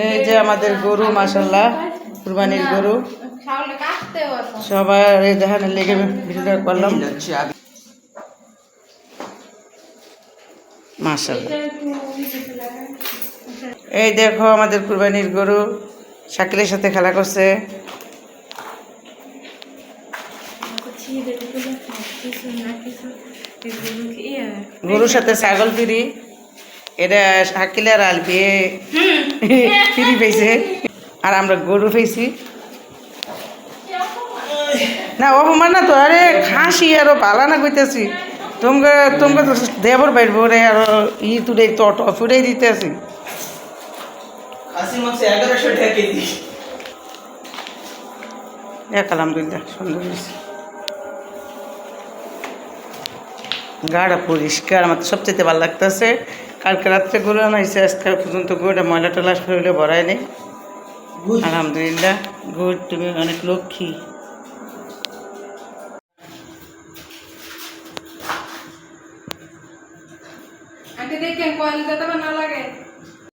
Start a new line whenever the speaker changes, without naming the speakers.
এই যে আমাদের গরু মাশাআল্লাহ কুরবানির গরু সবাই এই দেখানোর লেগে ভিডিওটা করলাম মাশাআল্লাহ। এই দেখো আমাদের কুরবানির গরু শাকিলের সাথে খেলা করছে। গরুর সাথে ছাগল ফিরি এটা শাকিল আর আলবি ফিরি পেয়েছে আর আমরা গরু পেয়েছি না অপমান না তো আরে খাসি আরো পালা না কইতেছি তোমরা তোমরা তো দেবর বাইরবো রে আর ই তুলে তট ফুটাই দিতে আছি আলহামদুলিল্লাহ সুন্দর হয়েছে গাড়া পরিষ্কার আমার তো সবচেয়ে ভালো লাগতেছে কালকে রাত্রে গরু আনাইছে আজকে পর্যন্ত গরুটা ময়লা টলা শরীরে ভরাই নেই আলহামদুলিল্লাহ গরু তুমি অনেক লক্ষ্মী
দেখেন কয়েল যাতে না লাগে